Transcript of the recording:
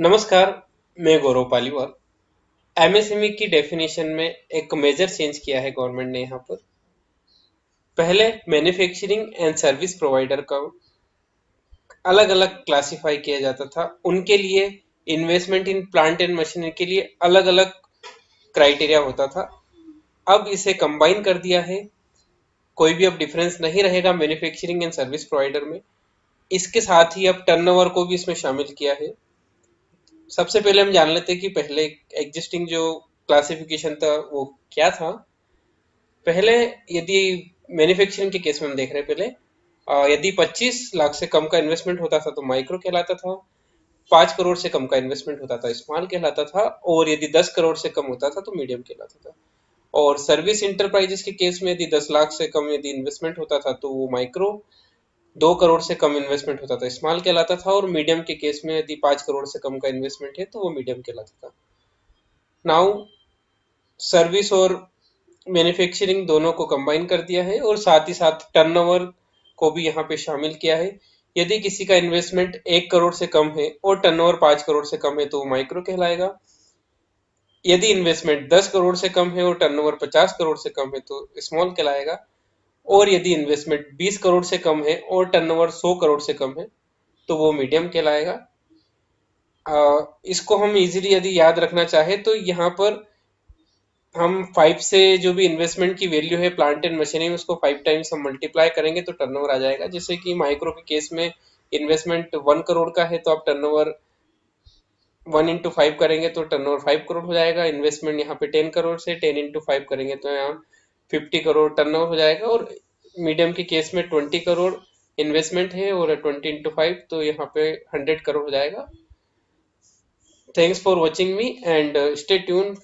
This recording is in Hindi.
नमस्कार, मैं गौरव पालीवाल। एमएसएमई की डेफिनेशन में एक मेजर चेंज किया है गवर्नमेंट ने यहाँ पर। पहले मैन्युफैक्चरिंग एंड सर्विस प्रोवाइडर का अलग अलग क्लासिफाई किया जाता था। उनके लिए investment in plant and machinery के लिए अलग अलग क्राइटेरिया होता था। अब इसे कंबाइन कर दिया है। कोई भी अब डिफरेंस नहीं रहेगा मैन्युफैक्चरिंग एंड सर्विस प्रोवाइडर में। इसके साथ ही अब टर्नओवर को भी इसमें शामिल किया है। सबसे पहले हम जान लेते हैं कि पहले एग्जिस्टिंग जो क्लासिफिकेशन था वो क्या था। पहले यदि मैन्युफैक्चरिंग के केस में हम देख रहे हैं, पहले यदि 25 लाख से कम का इन्वेस्टमेंट होता था तो माइक्रो कहलाता था। 5 करोड़ से कम का इन्वेस्टमेंट होता था स्मॉल कहलाता था। और यदि 10 करोड़ से कम होता था तो मीडियम कहलाता था। और सर्विस इंटरप्राइजेस के केस में यदि 10 लाख से कम यदि इन्वेस्टमेंट होता था तो वो माइक्रो, 2 करोड़ से कम इन्वेस्टमेंट होता था स्मॉल कहलाता था। और मीडियम के केस में यदि 5 करोड़ से कम का इन्वेस्टमेंट है तो वो मीडियम कहलाता था। नाउ सर्विस और मैन्युफैक्चरिंग दोनों को कंबाइन कर दिया है और साथ ही साथ टर्नओवर को भी यहाँ पे शामिल किया है। यदि किसी का इन्वेस्टमेंट 1 करोड़ से कम है और टर्नओवर 5 करोड़ से कम है तो वो माइक्रो कहलाएगा। यदि इन्वेस्टमेंट 10 करोड़ से कम है और टर्नओवर 50 करोड़ से कम है तो स्मॉल कहलाएगा। और यदि इन्वेस्टमेंट 20 करोड़ से कम है और टर्नओवर 100 करोड़ से कम है तो वो मीडियम कहलाएगा। इसको हम इजीली यदि याद रखना चाहे तो यहाँ पर हम 5 से जो भी इन्वेस्टमेंट की वैल्यू है प्लांट एंड मशीनरी में उसको 5 टाइम्स हम मल्टीप्लाई करेंगे तो टर्नओवर आ जाएगा। जैसे कि माइक्रो के केस में इन्वेस्टमेंट 1 करोड़ का है तो आप टर्नओवर 1 इंटू 5 करेंगे तो टर्नओवर 5 करोड़ हो जाएगा। इन्वेस्टमेंट यहाँ पे 10 करोड़ से 10 इंटू 5 करेंगे तो यहाँ 50 करोड़ टर्नओवर हो जाएगा। और मीडियम के केस में 20 करोड़ इन्वेस्टमेंट है और 20 इंटू 5 तो यहाँ पे 100 करोड़ हो जाएगा। Thanks for watching me and stay tune.